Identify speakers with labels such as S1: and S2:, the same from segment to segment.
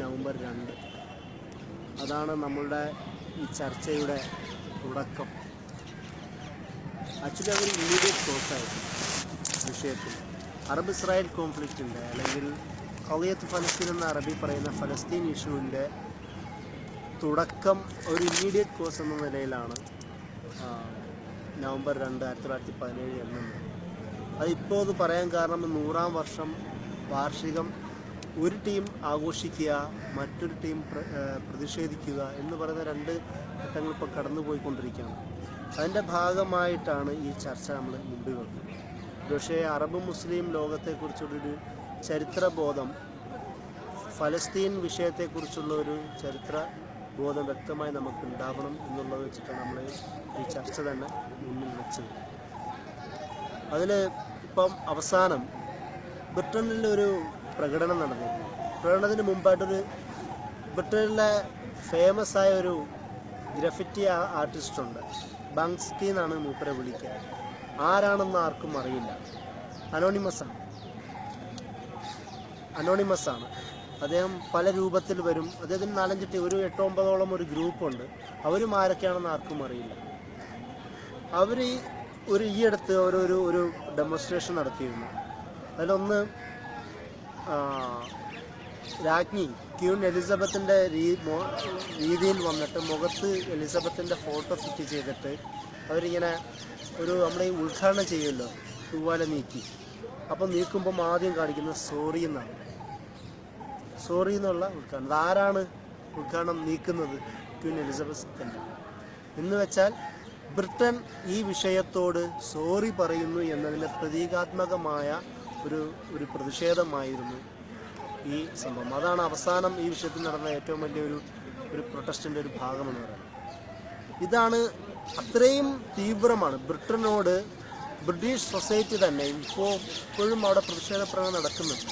S1: November 2 അതാണ് നമ്മളുടെ ഈ ചർച്ചയുടെ തുടക്കം. ആക്ച്വലി അതൊരു ഇമ്മീഡിയറ്റ് കോഴ്സായിരുന്നു വിഷയത്തിൽ. അറബ് ഇസ്രായേൽ കോൺഫ്ലിക്റ്റിൻ്റെ അല്ലെങ്കിൽ ഖളിയത്ത് ഫലസ്തീൻ എന്ന അറബി പറയുന്ന ഫലസ്തീൻ ഇഷ്യൂവിൻ്റെ തുടക്കം ഒരു ഇമ്മീഡിയറ്റ് കോഴ്സ് എന്ന നിലയിലാണ് നവംബർ 2, 1917 എന്നത്. അതിപ്പോൾ അത് പറയാൻ കാരണം 100-ാം വർഷം വാർഷികം ഒരു ടീം ആഘോഷിക്കുക, മറ്റൊരു ടീം പ്രതിഷേധിക്കുക എന്ന് പറയുന്ന രണ്ട് ഘട്ടങ്ങൾ ഇപ്പോൾ കടന്നു പോയിക്കൊണ്ടിരിക്കുകയാണ്. അതിൻ്റെ ഭാഗമായിട്ടാണ് ഈ ചർച്ച നമ്മൾ മുമ്പിൽ വെക്കുന്നത്. പക്ഷേ അറബ് മുസ്ലിം ലോകത്തെക്കുറിച്ചുള്ളൊരു ചരിത്രബോധം, ഫലസ്തീൻ വിഷയത്തെക്കുറിച്ചുള്ള ഒരു ചരിത്ര ബോധം വ്യക്തമായി നമുക്ക് ഉണ്ടാവണം എന്നുള്ളത് വെച്ചിട്ടാണ് നമ്മൾ ഈ ചർച്ച തന്നെ മുന്നിൽ വെച്ചത്. അതിൽ ഇപ്പം അവസാനം ബ്രിട്ടനിലൊരു പ്രകടനം നടന്നിരുന്നു. പ്രകടനത്തിന് മുമ്പായിട്ടൊരു ബ്രിട്ടനിലെ ഫേമസ് ആയ ഒരു ഗ്രഫിറ്റി ആർട്ടിസ്റ്റുണ്ട്, ബാങ്ക്സ്കി എന്നാണ് മൂപ്പരെ വിളിക്കുക. ആരാണെന്ന് ആർക്കും അറിയില്ല. അനോണിമസ് ആണ്. അദ്ദേഹം പല രൂപത്തിൽ വരും. അദ്ദേഹത്തിന് 4-5 ഒരു 8-9ഓളം ഒരു ഗ്രൂപ്പുണ്ട്. അവരും ആരൊക്കെയാണെന്ന് ആർക്കും അറിയില്ല. അവർ ഈ അടുത്ത് ഒരു ഡെമോൺസ്ട്രേഷൻ നടത്തിയിരുന്നു. അതിലൊന്ന് രാജ്ഞി ക്യൂൻ എലിസബത്തിൻ്റെ രീതിയിൽ വന്നിട്ട് മുഖത്ത് എലിസബത്തിൻ്റെ ഫോട്ടോ ഫിറ്റ് ചെയ്തിട്ട് അവരിങ്ങനെ നമ്മളെ ഈ ഉദ്ഘാടനം ചെയ്യുമല്ലോ, തൂവാല നീക്കി. അപ്പം നീക്കുമ്പം ആദ്യം കാണിക്കുന്നത് സോറി എന്നാണ്. സോറി എന്നുള്ള ഉദ്ഘാടനം. ആരാണ് ഉദ്ഘാടനം നീക്കുന്നത്? ക്യൂൻ എലിസബത്ത് എന്ന് വെച്ചാൽ ബ്രിട്ടൻ ഈ വിഷയത്തോട് സോറി പറയുന്നു എന്നതിൻ്റെ പ്രതീകാത്മകമായ ഒരു പ്രതിഷേധമായിരുന്നു ഈ സംഭവം. അതാണ് അവസാനം ഈ വിഷയത്തിൽ നടന്ന ഏറ്റവും വലിയൊരു പ്രൊട്ടസ്റ്റിൻ്റെ ഒരു ഭാഗമെന്ന് പറയുന്നത്. ഇതാണ് അത്രയും തീവ്രമാണ്. ബ്രിട്ടനോട് ബ്രിട്ടീഷ് സൊസൈറ്റി തന്നെ ഇപ്പോഴും അവിടെ പ്രതിഷേധ പ്രകടനം നടക്കുന്നുണ്ട്.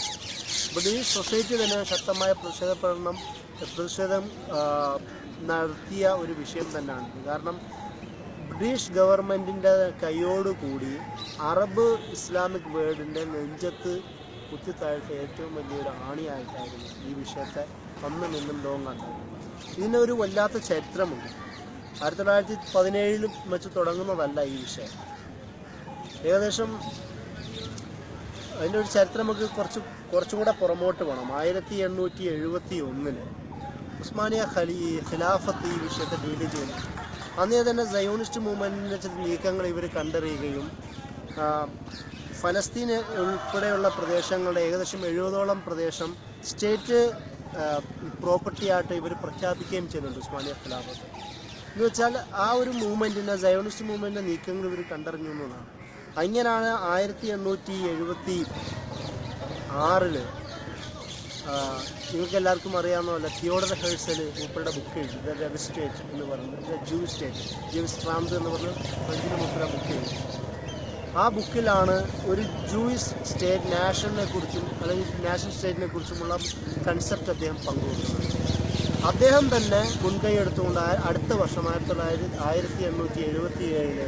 S1: ബ്രിട്ടീഷ് സൊസൈറ്റി തന്നെ ശക്തമായ പ്രതിഷേധം നടത്തിയ ഒരു വിഷയം തന്നെയാണ്. കാരണം ബ്രിട്ടീഷ് ഗവൺമെൻറ്റിൻ്റെ കൈയോടുകൂടി അറബ് ഇസ്ലാമിക് വേൾഡിൻ്റെ നെഞ്ചത്ത് കുത്തിത്താഴ്ത്ത ഏറ്റവും വലിയൊരു ആണിയായിട്ടായിരുന്നു ഈ വിഷയത്തെ അന്നും ഇന്നും ലോകം കണ്ടത്. ഇതിനൊരു വല്ലാത്ത ചരിത്രമുണ്ട്. 1917 വെച്ച് തുടങ്ങുന്നതല്ല ഈ വിഷയം. ഏകദേശം അതിൻ്റെ ഒരു ചരിത്രം നമുക്ക് കുറച്ചും കൂടെ പുറമോട്ട് പോകണം. 1871 ഉസ്മാനിയ ഖിലാഫത്ത് ഈ വിഷയത്തെ ഡീൽ ചെയ്യുന്നു. അന്നേ തന്നെ സയോണിസ്റ്റ് മൂവ്മെൻറ്റിൻ്റെ ചില നീക്കങ്ങൾ ഇവർ കണ്ടറിയുകയും ഫലസ്തീൻ ഉൾപ്പെടെയുള്ള പ്രദേശങ്ങളുടെ ഏകദേശം 70ഓളം പ്രദേശം സ്റ്റേറ്റ് പ്രോപ്പർട്ടി ആയിട്ട് ഇവർ പ്രഖ്യാപിക്കുകയും ചെയ്യുന്നുണ്ട് ഉസ്മാനിയ ഖിലാഫത്ത്. എന്ന് വെച്ചാൽ ആ ഒരു മൂവ്മെൻറ്റിൻ്റെ സയോണിസ്റ്റ് മൂവ്മെൻറ്റിൻ്റെ നീക്കങ്ങൾ ഇവർ കണ്ടറിഞ്ഞു എന്നതാണ്. അങ്ങനെയാണ് 1876 നിങ്ങൾക്ക് എല്ലാവർക്കും അറിയാവുന്നതല്ല, തിയോഡർ ഹെഴ്സൽ മൂപ്പരുടെ ബുക്ക് എഴുതി, ദ റെഡ് സ്റ്റേറ്റ് എന്ന് പറയുന്നത്, ജൂയിഷ് സ്റ്റേറ്റ്, ജെയിംസ് ട്രാംപ് എന്ന് പറഞ്ഞ ഫ്രഞ്ചിന് മൂപ്പരുടെ ബുക്ക് എഴുതി. ആ ബുക്കിലാണ് ഒരു ജൂയിഷ് സ്റ്റേറ്റ് നാഷണലിനെക്കുറിച്ചും അല്ലെങ്കിൽ നാഷണൽ സ്റ്റേറ്റിനെ കുറിച്ചുമുള്ള കൺസെപ്റ്റ് അദ്ദേഹം പങ്കുവെക്കുന്നത്. അദ്ദേഹം തന്നെ മുൻകൈ എടുത്തുകൊണ്ട് അടുത്ത വർഷം 1877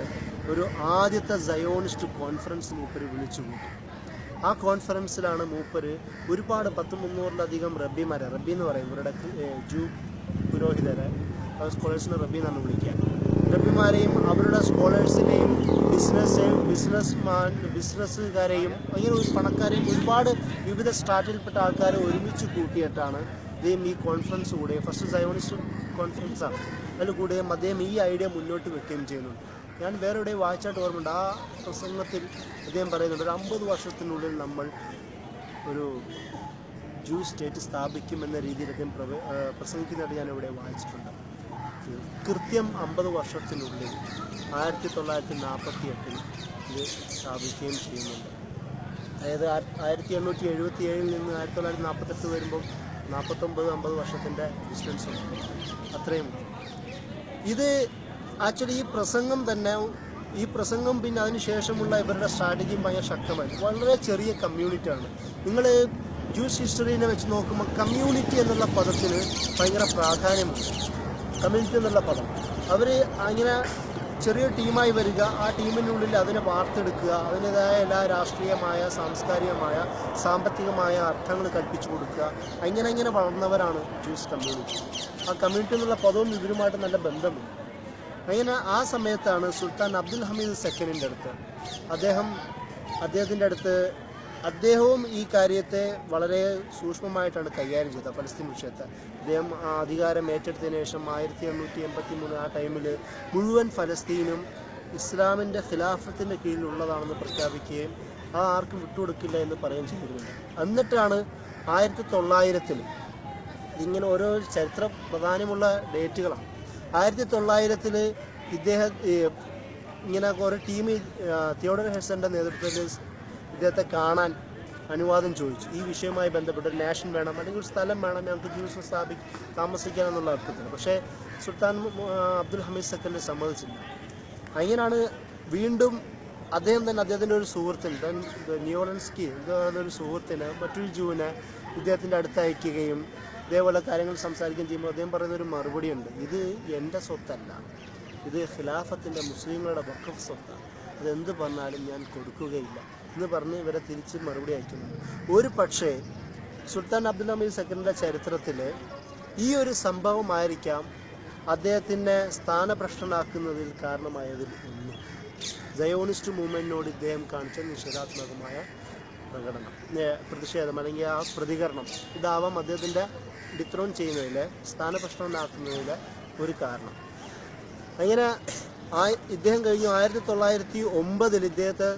S1: ഒരു ആദ്യത്തെ സയോണിസ്റ്റ് കോൺഫറൻസ് മൂപ്പര് വിളിച്ചു കൂട്ടി. ആ കോൺഫറൻസിലാണ് മൂപ്പര് ഒരുപാട് 300-ലധികം റബ്ബി എന്ന് പറയും ഇവരുടെ ജൂ പുരോഹിതരെ, സ്കോളേഴ്സിനെ റബ്ബി എന്നാണ് വിളിക്കുക, റബ്ബിമാരെയും അവരുടെ സ്കോളേഴ്സിനെയും ബിസിനസ്സുകാരെയും അങ്ങനെ ഒരു പണക്കാരെയും ഒരുപാട് വിവിധ സ്ട്രാറ്റിൽപ്പെട്ട ആൾക്കാരെ ഒരുമിച്ച് കൂട്ടിയിട്ടാണ് അദ്ദേഹം ഈ കോൺഫറൻസ് കൂടുകയും, ഫസ്റ്റ് സയോണിസ്റ്റ് കോൺഫറൻസാണ്, അതിൽ കൂടുകയും അദ്ദേഹം ഈ ഐഡിയ മുന്നോട്ട് വെക്കുകയും ചെയ്യുന്നുണ്ട്. ഞാൻ വേറെ എവിടെ വായിച്ചായിട്ട് ഓർമ്മയുണ്ട്. ആ പ്രസംഗത്തിൽ അദ്ദേഹം പറയുന്നുണ്ട്, ഒരു 50 വർഷത്തിനുള്ളിൽ നമ്മൾ ഒരു ജൂയിഷ് സ്റ്റേറ്റ് സ്ഥാപിക്കുമെന്ന രീതിയിൽ അദ്ദേഹം പ്രസംഗിക്കുന്നതായിട്ട് ഞാൻ ഇവിടെ വായിച്ചിട്ടുണ്ട്. കൃത്യം 50 വർഷത്തിനുള്ളിൽ 1948 ഇത് സ്ഥാപിക്കുകയും ചെയ്യുന്നുണ്ട്. അതായത് 1877 നിന്ന് 1948 വരുമ്പോൾ 49-50 വർഷത്തിൻ്റെ ഡിസ്റ്റൻസ് ഉണ്ട്. അത്രയും ഇത് ആക്ച്വലി ഈ പ്രസംഗം പിന്നെ അതിനുശേഷമുള്ള ഇവരുടെ സ്ട്രാറ്റജിയും ഭയങ്കര ശക്തമായി. വളരെ ചെറിയ കമ്മ്യൂണിറ്റിയാണ്. നിങ്ങൾ ജൂസ് ഹിസ്റ്ററിനെ വെച്ച് നോക്കുമ്പോൾ കമ്മ്യൂണിറ്റി എന്നുള്ള പദത്തിന് ഭയങ്കര പ്രാധാന്യമുണ്ട്. കമ്മ്യൂണിറ്റി എന്നുള്ള പദം അവർ അങ്ങനെ ചെറിയ ടീമായി വരിക, ആ ടീമിനുള്ളിൽ അതിനെ വാർത്തെടുക്കുക, അതിൻ്റെതായ എല്ലാ രാഷ്ട്രീയമായ, സാംസ്കാരികമായ, സാമ്പത്തികമായ അർത്ഥങ്ങൾ കൽപ്പിച്ചു കൊടുക്കുക. അങ്ങനെ വളർന്നവരാണ് ജൂസ് കമ്മ്യൂണിറ്റി. ആ കമ്മ്യൂണിറ്റി എന്നുള്ള പദവും ഇവരുമായിട്ട് നല്ല ബന്ധമുണ്ട്. അങ്ങനെ ആ സമയത്താണ് സുൽത്താൻ അബ്ദുൽ ഹമീദ് സെക്കൻഡിൻ്റെ അടുത്ത് അദ്ദേഹത്തിൻ്റെ അടുത്ത് അദ്ദേഹവും ഈ കാര്യത്തെ വളരെ സൂക്ഷ്മമായിട്ടാണ് കൈകാര്യം ചെയ്തത്. ഫലസ്തീൻ വിഷയത്തെ അദ്ദേഹം അധികാരം ഏറ്റെടുത്തതിന് ശേഷം 1883 ആ ടൈമിൽ മുഴുവൻ ഫലസ്തീനും ഇസ്ലാമിൻ്റെ ഖിലാഫത്തിൻ്റെ കീഴിലുള്ളതാണെന്ന് പ്രഖ്യാപിക്കുകയും ആ ആർക്കും വിട്ടുകൊടുക്കില്ല എന്ന് പറയുകയും ചെയ്തിരുന്നു. എന്നിട്ടാണ് 1900 ഇങ്ങനെ ഓരോ ചരിത്ര പ്രാധാന്യമുള്ള ഡേറ്റുകളാണ്. 1900 ഇങ്ങനെ ഒരു ടീം തിയോഡർ ഹെർസന്റെ നേതൃത്വത്തിൽ ഇദ്ദേഹത്തെ കാണാൻ അനുവാദം ചോദിച്ചു. ഈ വിഷയവുമായി ബന്ധപ്പെട്ട് ഒരു നാഷൻ വേണം, അല്ലെങ്കിൽ ഒരു സ്ഥലം വേണം, ഞങ്ങൾക്ക് ജ്യൂസ് താമസിക്കാൻ എന്നുള്ള അർത്ഥത്തിൽ. പക്ഷേ സുൽത്താൻ അബ്ദുൽ ഹമീദ് സെക്കൻഡ് സമ്മതിച്ചില്ല. അങ്ങനെയാണ് വീണ്ടും അദ്ദേഹത്തിൻ്റെ ഒരു സുഹൃത്തിന്, നിയോളൻസ്കി എന്നൊരു സുഹൃത്തിന്, മറ്റൊരു ജൂവിനെ ഇദ്ദേഹത്തിൻ്റെ അടുത്ത് അയക്കുകയും ഇതേപോലെ കാര്യങ്ങൾ സംസാരിക്കുകയും ചെയ്യുമ്പോൾ അദ്ദേഹം പറയുന്നൊരു മറുപടിയുണ്ട്: ഇത് എൻ്റെ സ്വത്തല്ല, ഇത് ഖിലാഫത്തിൻ്റെ മുസ്ലിങ്ങളുടെ വഖഫ് സ്വത്താണ്, അതെന്ത് പറഞ്ഞാലും ഞാൻ കൊടുക്കുകയില്ല എന്ന് പറഞ്ഞ് ഇവരെ തിരിച്ച് മറുപടി അയക്കുന്നുണ്ട്. ഒരു പക്ഷേ സുൽത്താൻ അബ്ദുൽ ഹമീദ് സെക്കൻഡിൻ്റെ ചരിത്രത്തിൽ ഈ ഒരു സംഭവമായിരിക്കാം അദ്ദേഹത്തിനെ സ്ഥാനഭ്രഷ്ടനാക്കുന്നതിൽ കാരണമായതിൽ ഒന്ന്. സയോണിസ്റ്റ് മൂവ്മെൻറ്റിനോട് ഇദ്ദേഹം കാണിച്ച നിഷേധാത്മകമായ പ്രതിഷേധം അല്ലെങ്കിൽ ആ പ്രതികരണം ഇതാവാം അദ്ദേഹത്തിൻ്റെ ഡിത്രോൺ ചെയ്യുന്നതിലെ, സ്ഥാനഭ്രഷ്ടനാക്കുന്നതിലെ ഒരു കാരണം. അങ്ങനെ ഇദ്ദേഹം കഴിഞ്ഞു 1909 ഇദ്ദേഹത്തെ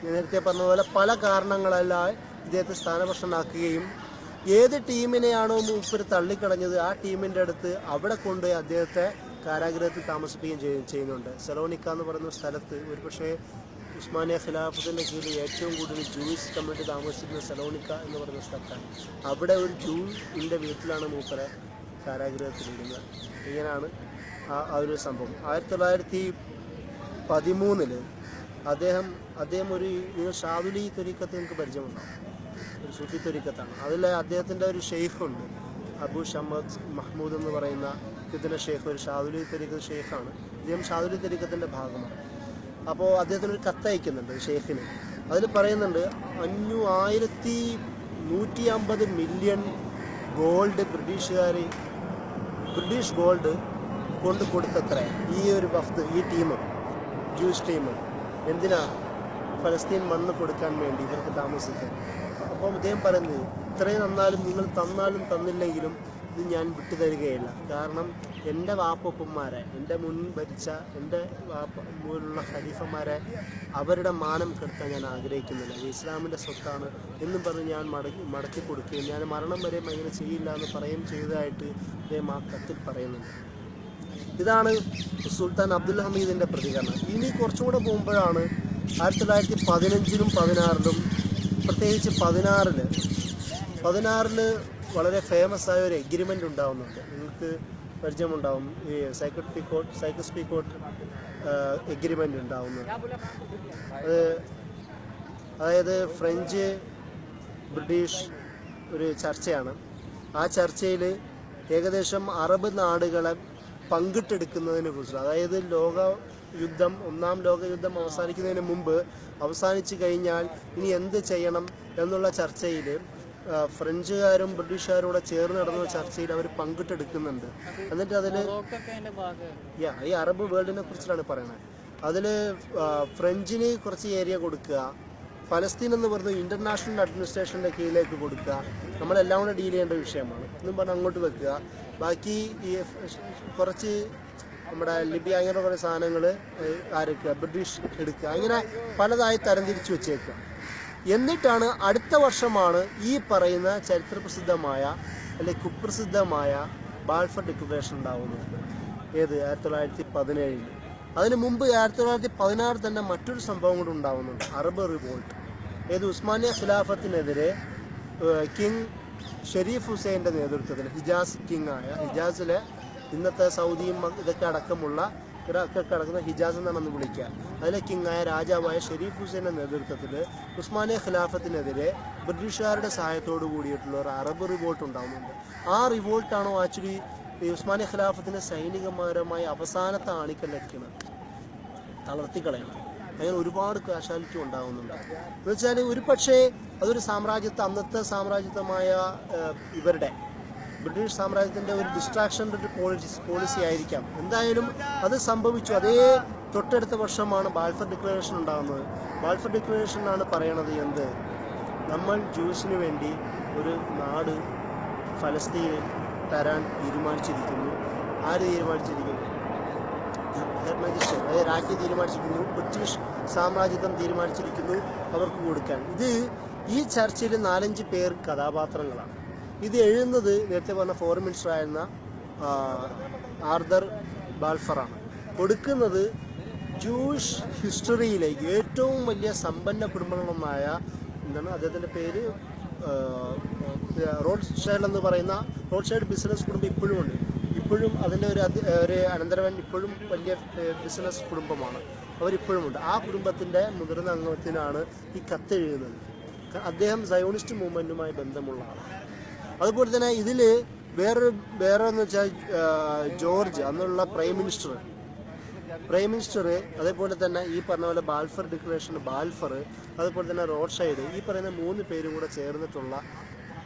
S1: നേരത്തെ പറഞ്ഞ പോലെ പല കാരണങ്ങളെല്ലാം ഇദ്ദേഹത്തെ സ്ഥാനഭ്രഷ്ടനാക്കുകയും ഏത് ടീമിനെയാണോ മൂപ്പര് തള്ളിക്കളഞ്ഞത് ആ ടീമിൻ്റെ അടുത്ത് അവിടെ കൊണ്ടുപോയി അദ്ദേഹത്തെ കാരാഗ്രഹത്തിൽ താമസിപ്പിക്കുകയും ചെയ്യുന്നുണ്ട്. സെലോനിക്ക എന്ന് പറയുന്ന സ്ഥലത്ത്, ഒരു പക്ഷേ ഉസ്മാനിയ ഖിലാഫത്തിൻ്റെ കീഴിൽ ഏറ്റവും കൂടുതൽ ജൂയിസ് കമ്മ്യൂണിറ്റി താമസിക്കുന്ന സെലോനിക്ക എന്ന് പറയുന്ന സ്ഥലത്താണ്. അവിടെ ഒരു ജൂവിൻ്റെ വീട്ടിലാണ് മൂപ്പരെ കാരാഗ്രഹത്തിലിടുന്നത്. ഇങ്ങനെയാണ് ആ ഒരു സംഭവം. 1913 അദ്ദേഹം ഒരു ഷാദുലി ത്വരീഖത്ത് നിങ്ങൾക്ക് പരിചയമുണ്ടാവും, ഒരു സൂഫി ത്വരീഖത്താണ്. അതിൽ അദ്ദേഹത്തിൻ്റെ ഒരു ഷെയ്ഖുണ്ട്, അബു ഷമദ് മഹ്മൂദ് എന്ന് പറയുന്ന ഇതിൻ്റെ ഷെയ്ഖ്, ഒരു ഷാദുലി ത്വരീഖത്ത് ഷെയ്ഖാണ്. അദ്ദേഹം ഷാദുലി ത്വരീഖത്തിൻ്റെ ഭാഗമാണ്. അപ്പോൾ അദ്ദേഹത്തിനൊരു കത്തയക്കുന്നുണ്ട് ഷെയ്ഖിന്. അതിൽ പറയുന്നുണ്ട് 1150 മില്യൺ ഗോൾഡ് ബ്രിട്ടീഷ് ഗോൾഡ് കൊണ്ട് കൊടുത്തത്ര ഈ ഒരു വഫ്ത്, ഈ ടീം, ജൂസ് ടീം എന്തിനാ? ഫലസ്തീൻ മണ്ണ് കൊടുക്കാൻ വേണ്ടി ഇവർക്ക് താമസിക്കാൻ. അപ്പം അദ്ദേഹം പറയുന്നത്, ഇത്രയും തന്നാലും, നിങ്ങൾ തന്നാലും തന്നില്ലെങ്കിലും ഇത് ഞാൻ വിട്ടുതരികയില്ല. കാരണം എൻ്റെ വാപ്പപ്പന്മാരെ, എൻ്റെ മുൻ ഭരിച്ച എൻ്റെ മുന്നിലുള്ള ഖലീഫമാരെ, അവരുടെ മാനം കെടുത്താൻ ഞാൻ ആഗ്രഹിക്കുന്നില്ല. ഇത് ഇസ്ലാമിൻ്റെ സ്വത്താണ് എന്നും പറഞ്ഞ് ഞാൻ മടക്കി കൊടുക്കുകയും ഞാൻ മരണം വരെ അങ്ങനെ ചെയ്യില്ല എന്ന് പറയുകയും ചെയ്തതായിട്ട് അദ്ദേഹം ആ കത്തിൽ പറയുന്നുണ്ട്. ഇതാണ് സുൽത്താൻ അബ്ദുൽ ഹമീദിൻ്റെ പ്രതികരണം. ഇനി കുറച്ചും കൂടെ പോകുമ്പോഴാണ് 1915-ലും 16-ലും, പ്രത്യേകിച്ച് 16-ല് വളരെ ഫേമസ് ആയ ഒരു എഗ്രിമെൻ്റ് ഉണ്ടാവുന്നുണ്ട്. നിങ്ങൾക്ക് പരിചയമുണ്ടാവും, ഈ സൈക്കസ് പീക്കോട്ട് എഗ്രിമെൻ്റ് ഉണ്ടാവുന്നുണ്ട്. അതായത് ഫ്രഞ്ച് ബ്രിട്ടീഷ് ഒരു ചർച്ചയാണ്. ആ ചർച്ചയിൽ ഏകദേശം അറബ് നാടുകളെ പങ്കിട്ടെടുക്കുന്നതിനെ കുറിച്ചുള്ള, അതായത് ഒന്നാം ലോകയുദ്ധം അവസാനിക്കുന്നതിന് മുമ്പ്, അവസാനിച്ചു കഴിഞ്ഞാൽ ഇനി എന്ത് ചെയ്യണം എന്നുള്ള ചർച്ചയിൽ ഫ്രഞ്ചുകാരും ബ്രിട്ടീഷുകാരും കൂടെ ചേർന്ന് നടന്ന ചർച്ചയിൽ അവർ പങ്കിട്ടെടുക്കുന്നുണ്ട്. എന്നിട്ട് അതിൽ ഈ അറബ് വേൾഡിനെ കുറിച്ചിട്ടാണ് പറയുന്നത്. അതിൽ ഫ്രഞ്ചിന് കുറച്ച് ഏരിയ കൊടുക്കുക, ഫലസ്തീൻ എന്ന് പറയുന്നത് ഇൻ്റർനാഷണൽ അഡ്മിനിസ്ട്രേഷൻ്റെ കീഴിലേക്ക് കൊടുക്കുക, നമ്മളെല്ലാം കൂടെ ഡീൽ ചെയ്യേണ്ട വിഷയമാണ് എന്നും പറഞ്ഞ് അങ്ങോട്ട് വെക്കുക. ബാക്കി ഈ കുറച്ച് നമ്മുടെ ലിബിയ അങ്ങനെ കുറേ സാധനങ്ങൾ ആരൊക്കെ ബ്രിട്ടീഷ് എടുക്കുക, അങ്ങനെ പലതായി തരംതിരിച്ച് വെച്ചേക്കുക. എന്നിട്ടാണ് അടുത്ത വർഷമാണ് ഈ പറയുന്ന ചരിത്രപ്രസിദ്ധമായ അല്ലെങ്കിൽ കുപ്രസിദ്ധമായ ബാൾഫർ ഡിക്ലറേഷൻ ഉണ്ടാവുന്നത്. ഏത്? 1917. അതിന് മുമ്പ് 1916 തന്നെ മറ്റൊരു സംഭവം കൂടി ഉണ്ടാവുന്നുണ്ട്, അറബ് റിവോൾട്ട്. ഏത്? ഉസ്മാനിയ ഖിലാഫത്തിനെതിരെ കിങ് ഷെരീഫ് ഹുസൈൻ്റെ നേതൃത്വത്തിൽ, ഹിജാസ് കിങ് ആയ, ഹിജാസിലെ ഇന്നത്തെ സൗദിയും ഇതൊക്കെ അടക്കമുള്ള കിടക്കുന്ന ഹിജാസ് എന്നാണ് അന്ന് വിളിക്കുക. അതിലെ കിങ്ങായ രാജാവായ ഷെരീഫ് ഹുസൈൻ്റെ നേതൃത്വത്തിൽ ഉസ്മാനിയ ഖിലാഫത്തിനെതിരെ ബ്രിട്ടീഷുകാരുടെ സഹായത്തോടു കൂടിയിട്ടുള്ള ഒരു അറബ് റിവോൾട്ട് ഉണ്ടാകുന്നുണ്ട്. ആ റിവോൾട്ടാണോ ആക്ച്വലി ഈ ഉസ്മാനിയ ഖിലാഫത്തിൻ്റെ സൈനികപരമായ അവസാനത്തെ ആണിക്കല്ലടിക്കുന്നത്, തളർത്തിക്കളയണം. അങ്ങനെ ഒരുപാട് കാഷ്വാലിറ്റി ഉണ്ടാകുന്നുണ്ട്. എന്ന് വെച്ചാൽ ഒരു പക്ഷേ അതൊരു അന്നത്തെ സാമ്രാജ്യത്വമായ ഇവരുടെ ബ്രിട്ടീഷ് സാമ്രാജ്യത്തിൻ്റെ ഒരു ഡിസ്ട്രാക്ഷൻ്റെ ഒരു പോളിസി ആയിരിക്കാം. എന്തായാലും അത് സംഭവിച്ചു. അതേ തൊട്ടടുത്ത വർഷമാണ് ബാൽഫർ ഡിക്ലറേഷൻ ഉണ്ടാകുന്നത്. ബാൽഫർ ഡിക്ലറേഷനാണ് പറയണത് എന്ത്, നമ്മൾ ജൂസിന് വേണ്ടി ഒരു നാട് ഫലസ്തീനിൽ തരാൻ തീരുമാനിച്ചിരിക്കുന്നു. ആര് തീരുമാനിച്ചിരിക്കുന്നു? രാജ്യം തീരുമാനിച്ചിരിക്കുന്നു, ബ്രിട്ടീഷ് സാമ്രാജ്യത്വം തീരുമാനിച്ചിരിക്കുന്നു അവർക്ക് കൊടുക്കാൻ. ഈ ചർച്ചയിൽ 4-5 പേർ കഥാപാത്രങ്ങളാണ്. ഇത് എഴുതുന്നത് നേരത്തെ പറഞ്ഞ ഫോറിൻ മിനിസ്റ്റർ ആയിരുന്ന ആർതർ ബാൽഫറാണ്. കൊടുക്കുന്നത് ജൂയിഷ് ഹിസ്റ്ററിയിലേക്ക് ഏറ്റവും വലിയ സമ്പന്ന കുടുംബങ്ങളൊന്നായ അദ്ദേഹത്തിൻ്റെ പേര് റോഡ്ഷൈഡ് എന്ന് പറയുന്ന റോഡ്ഷൈഡ് ബിസിനസ് കുടുംബം ഇപ്പോഴും ഉണ്ട്. ഇപ്പോഴും അതിൻ്റെ ഒരു അനന്തരവൻ ഇപ്പോഴും വലിയ ബിസിനസ് കുടുംബമാണ്, അവരിപ്പോഴും ഉണ്ട്. ആ കുടുംബത്തിൻ്റെ മുതിർന്ന അംഗത്തിനാണ് ഈ കത്തെഴുതുന്നത്. അദ്ദേഹം സയോണിസ്റ്റ് മൂവ്മെൻറ്റുമായി ബന്ധമുള്ള ആളാണ്. അതുപോലെ തന്നെ ഇതിൽ വേറെ എന്ന് വെച്ചാൽ ജോർജ് അന്നുള്ള പ്രൈം മിനിസ്റ്റർ അതേപോലെ തന്നെ ഈ പറഞ്ഞ പോലെ ബാൽഫർ ഡിക്ലറേഷൻ ബാൽഫർ, അതുപോലെ തന്നെ റോഡ്ഷൈഡ്, ഈ പറയുന്ന 3 പേരും കൂടെ ചേർന്നിട്ടുള്ള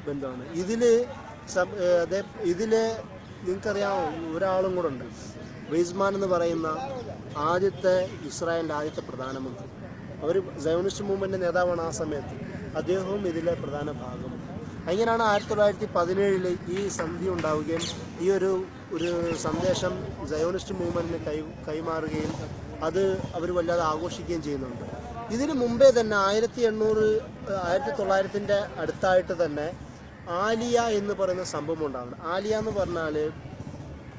S1: ബന്ധമാണ്. ഇതിൽ നിങ്ങൾക്കറിയാമോ ഒരാളും കൂടെ ഉണ്ട്, വെയ്സ്മാൻ എന്ന് പറയുന്ന ഇസ്രായേലിൻ്റെ ആദ്യത്തെ പ്രധാനമന്ത്രി. അവർ സയോണിസ്റ്റ് മൂവ്മെൻറ്റിൻ്റെ നേതാവാണ് ആ സമയത്ത്. അദ്ദേഹവും ഇതിലെ പ്രധാന ഭാഗമാണ്. അങ്ങനെയാണ് 1917 ഈ സന്ധി ഉണ്ടാവുകയും ഈ ഒരു സന്ദേശം സയോണിസ്റ്റ് മൂവ്മെൻറ്റിന് കൈമാറുകയും അത് അവർ വല്ലാതെ ആഘോഷിക്കുകയും ചെയ്യുന്നുണ്ട്. ഇതിന് മുമ്പേ തന്നെ 1900 അടുത്തായിട്ട് തന്നെ ആലിയ എന്ന് പറയുന്ന സംഭവം ഉണ്ടാകുന്നത്. ആലിയ എന്ന് പറഞ്ഞാൽ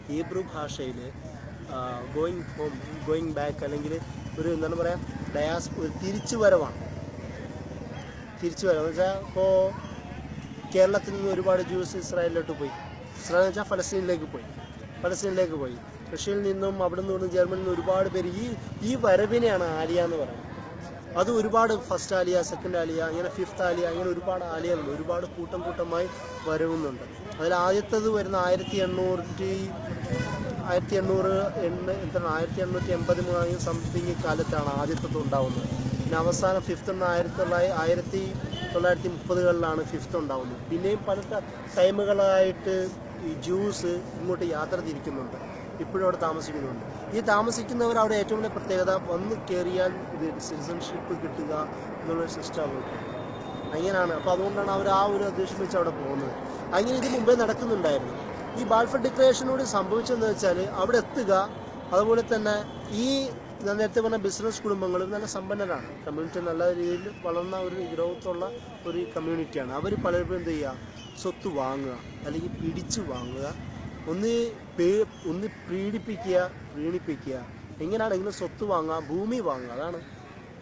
S1: ഹീബ്രു ഭാഷയിൽ ഗോയിങ് ബാക്ക് അല്ലെങ്കിൽ ഒരു എന്താണ് പറയുക ഒരു തിരിച്ചുവരവാണ്. എന്ന് വെച്ചാൽ ഇപ്പോൾ കേരളത്തിൽ നിന്ന് ഒരുപാട് ജ്യൂസ് ഇസ്രായേലിലോട്ട് പോയി. ഇസ്രായേൽ വെച്ചാൽ ഫലസ്തീനിലേക്ക് പോയി. റഷ്യയിൽ നിന്നും അവിടെ നിന്നും ജർമ്മനിയിൽ നിന്നും ഒരുപാട് പേര് ഈ വരവിനെയാണ് ആലിയ എന്ന് പറയുന്നത്. അത് ഒരുപാട് ഫസ്റ്റ് ആലിയ, സെക്കൻഡ് ആലിയ, അങ്ങനെ ഫിഫ്ത്ത് ആലിയ, അങ്ങനെ ഒരുപാട് ആലിയകളുണ്ട്. ഒരുപാട് കൂട്ടമായി വരുന്നുണ്ട്. അതിൽ ആദ്യത്തേത് വരുന്ന 1883 സംതിങ് കാലത്താണ് ആദ്യത്തത് ഉണ്ടാവുന്നത്. പിന്നെ അവസാനം ഫിഫ്ത്ത് 1930-കളിലാണ് ഫിഫ്ത്ത് ഉണ്ടാവുന്നത്. പിന്നെയും പല ടൈമുകളായിട്ട് ഈ ജ്യൂസ് ഇങ്ങോട്ട് യാത്ര തിരിക്കുന്നുണ്ട്, ഇപ്പോഴും അവിടെ താമസിക്കുന്നുണ്ട്. ഈ താമസിക്കുന്നവർ അവിടെ ഏറ്റവും വലിയ പ്രത്യേകത വന്ന് കയറിയാൽ ഇത് സിറ്റിസൺഷിപ്പ് കിട്ടുക എന്നുള്ളൊരു സിസ്റ്റം അങ്ങനെയാണ്. അപ്പോൾ അതുകൊണ്ടാണ് അവർ ആ ഒരു ഉദ്ദേശം വെച്ച് അവിടെ പോകുന്നത്. അങ്ങനെ ഇത് മുമ്പേ നടക്കുന്നുണ്ടായിരുന്നു. ഈ ബാൽഫർ ഡിക്ലറേഷനോട് സംഭവിച്ചതെന്ന് വെച്ചാൽ അവിടെ എത്തുക, അതുപോലെ തന്നെ ഈ നേരത്തെ പറഞ്ഞ ബിസിനസ് കുടുംബങ്ങളും നല്ല സമ്പന്നരാണ്, കമ്മ്യൂണിറ്റി നല്ല രീതിയിൽ വളർന്ന ഒരു ഗ്രോത്തുള്ള ഒരു കമ്മ്യൂണിറ്റിയാണ്. അവർ പലരും എന്ത് ചെയ്യുക, സ്വത്ത് വാങ്ങുക അല്ലെങ്കിൽ പിടിച്ചു വാങ്ങുക, ഒന്ന് പ്രീണിപ്പിക്കുക. എങ്ങനെയാണെങ്കിലും സ്വത്ത് വാങ്ങുക, ഭൂമി വാങ്ങുക, അതാണ്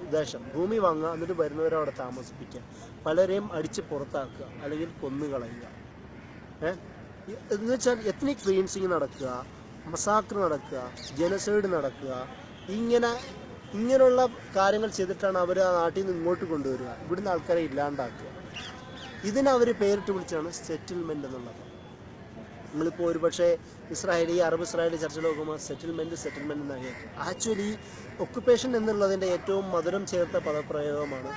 S1: ഉദ്ദേശം. ഭൂമി വാങ്ങുക, എന്നിട്ട് വരുന്നവരെ അവിടെ താമസിപ്പിക്കുക, പലരെയും അടിച്ച് പുറത്താക്കുക അല്ലെങ്കിൽ കൊന്നുകളയുക. എന്ന് വെച്ചാൽ എത്നിക് ക്ലീൻസിങ് നടക്കുക, മസാക്ർ നടക്കുക, ജനസൈഡ് നടക്കുക. ഇങ്ങനെയുള്ള കാര്യങ്ങൾ ചെയ്തിട്ടാണ് അവർ ആ നാട്ടിൽ നിന്ന് ഇങ്ങോട്ട് കൊണ്ടുവരിക, ഇവിടുന്ന് ആൾക്കാരെ ഇല്ലാണ്ടാക്കുക. ഇതിനവർ പേരിട്ട് വിളിച്ചാണ് സെറ്റിൽമെൻറ്റ് എന്നുള്ളത്. നിങ്ങളിപ്പോൾ ഒരുപക്ഷെ ഈ അറബ് ഇസ്രായേലി ചർച്ചയിൽ നോക്കുമ്പോൾ സെറ്റിൽമെൻറ്റ് എന്നാണ്. ആക്ച്വലി ഒക്കുപ്പേഷൻ എന്നുള്ളതിൻ്റെ ഏറ്റവും മധുരം ചേർത്ത പദപ്രയോഗമാണ്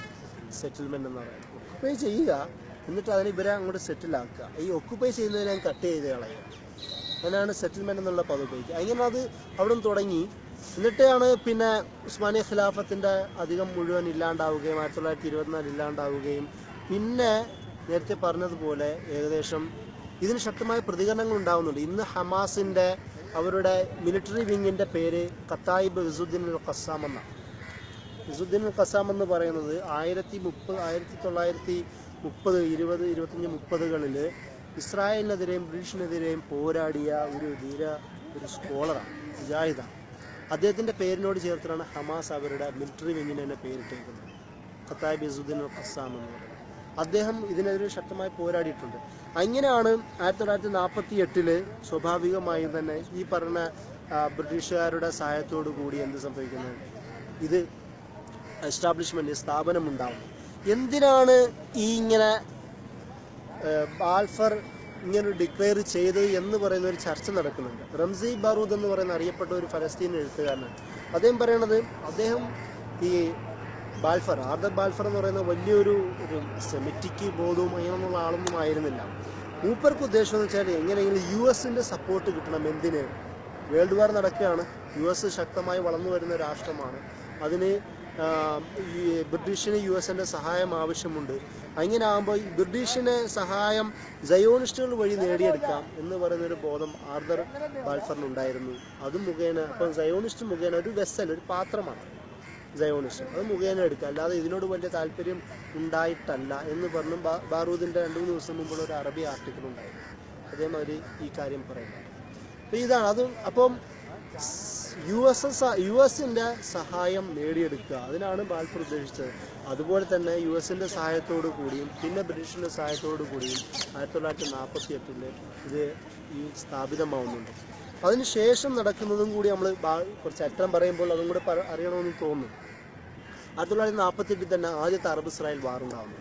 S1: സെറ്റിൽമെൻറ്റ് എന്ന് പറയുന്നത്. ഒക്കുപ്പൈ ചെയ്യുക, എന്നിട്ട് അതിന് ഇവരെ അങ്ങോട്ട് സെറ്റിലാക്കുക. ഈ ഒക്കുപ്പൈ ചെയ്യുന്നതിനെ ഞാൻ കട്ട് ചെയ്ത് കളയുക, അങ്ങനെയാണ് സെറ്റിൽമെൻറ്റ് എന്നുള്ള പദം ഉപയോഗിക്കുക. അങ്ങനെ അത് അവിടെ നിന്ന് തുടങ്ങി. എന്നിട്ടാണ് പിന്നെ ഉസ്മാനിയ ഖിലാഫത്തിൻ്റെ അധികം മുഴുവൻ ഇല്ലാണ്ടാവുകയും 1924 ഇല്ലാണ്ടാവുകയും പിന്നെ നേരത്തെ പറഞ്ഞതുപോലെ ഏകദേശം ഇതിന് ശക്തമായ പ്രതികരണങ്ങൾ ഉണ്ടാകുന്നുണ്ട്. ഇന്ന് ഹമാസിൻ്റെ അവരുടെ മിലിറ്ററി വിങ്ങിൻ്റെ പേര് കത്തായിബ് ഇസുദ്ദീൻ അൽ ഖസ്സാം എന്നാണ്. ഇസുദ്ദീൻ അൽ ഖസ്സാം എന്ന് പറയുന്നത് 1930, 20, 25, 30കളിൽ ഇസ്രായേലിനെതിരെയും ബ്രിട്ടീഷിനെതിരെയും പോരാടിയ ഒരു സ്കോളറാണ്, മുജാഹിദാണ്. അദ്ദേഹത്തിൻ്റെ പേരിനോട് ചേർത്താണ് ഹമാസ് അവരുടെ മിലിറ്ററി വിങ്ങിന് തന്നെ പേരിട്ടേക്കുന്നത്, കത്തായിബ് ഇസുദ്ദീൻ അൽ ഖസ്സാം എന്ന് പറയുന്നത്. അദ്ദേഹം ഇതിനെതിരെ ശക്തമായി പോരാടിയിട്ടുണ്ട്. അങ്ങനെയാണ് 1948 സ്വാഭാവികമായും തന്നെ ഈ പറഞ്ഞ ബ്രിട്ടീഷുകാരുടെ സഹായത്തോടു കൂടി എന്ത് സംഭവിക്കുന്നത്, ഇത് എസ്റ്റാബ്ലിഷ്മെന്റ് സ്ഥാപനം ഉണ്ടാവുന്നു. എന്തിനാണ് ഇങ്ങനെ ബാൽഫർ ഇങ്ങനെ ഡിക്ലെയർ ചെയ്തത് എന്ന് പറയുന്ന ഒരു ചർച്ച നടക്കുന്നുണ്ട്. റംസി ബാറൂദ് എന്ന് പറയുന്ന അറിയപ്പെട്ട ഒരു ഫലസ്തീൻ എഴുത്തുകാരനാണ്. അദ്ദേഹം പറയണത്, അദ്ദേഹം ഈ ബാൽഫർ, ആർദർ ബാൽഫർ എന്ന് പറയുന്ന വലിയൊരു സെമിറ്റിക് ബോധവും അങ്ങനെയുള്ള ആളൊന്നും ആയിരുന്നില്ല. മൂപ്പർക്ക് ഉദ്ദേശം എന്ന് വെച്ചാൽ എങ്ങനെയെങ്കിലും US സപ്പോർട്ട് കിട്ടണം. എന്തിന്? വേൾഡ് വാർ നടക്കുകയാണ്, US ശക്തമായി വളർന്നു വരുന്ന രാഷ്ട്രമാണ്. അതിന് ബ്രിട്ടീഷിന് US സഹായം ആവശ്യമുണ്ട്. അങ്ങനെ ആകുമ്പോൾ ബ്രിട്ടീഷിന് സഹായം സയോണിസ്റ്റുകൾ വഴി നേടിയെടുക്കാം എന്ന് പറയുന്നൊരു ബോധം ആർദർ ബാൽഫറിനുണ്ടായിരുന്നു. അത് മുഖേന, അപ്പം സയോണിസ്റ്റ് മുഖേന ഒരു വെസൽ, ഒരു പാത്രമാണ് സയോണിസ്റ്റ്, അത് മുഖേന എടുക്കുക, അല്ലാതെ ഇതിനോട് വലിയ താല്പര്യം ഉണ്ടായിട്ടല്ല എന്ന് പറഞ്ഞും ബാറൂദിൻ്റെ 2-3 ദിവസം മുമ്പുള്ള ഒരു അറബി ആർട്ടിക്കിൾ ഉണ്ടായിരുന്നു. അതേമാതിരി ഈ കാര്യം പറയുന്നത്. അപ്പം ഇതാണ് അത്. അപ്പം US സഹായം നേടിയെടുക്കുക, അതിനാണ് ബാൽഫർ ഉദ്ദേശിച്ചത്. അതുപോലെ തന്നെ US സഹായത്തോടു കൂടിയും പിന്നെ ബ്രിട്ടീഷിൻ്റെ സഹായത്തോടു കൂടിയും 1948 ഇത് ഈ സ്ഥാപിതമാവുന്നുണ്ട്. അതിനുശേഷം നടക്കുന്നതും കൂടി നമ്മൾ കുറച്ച് അറ്റം പറയുമ്പോൾ അതും കൂടെ അറിയണമെന്ന് തോന്നുന്നു. 1948 തന്നെ ആദ്യത്തെ അറബ്-ഇസ്രായേൽ വാർ ഉണ്ടാകുന്നു.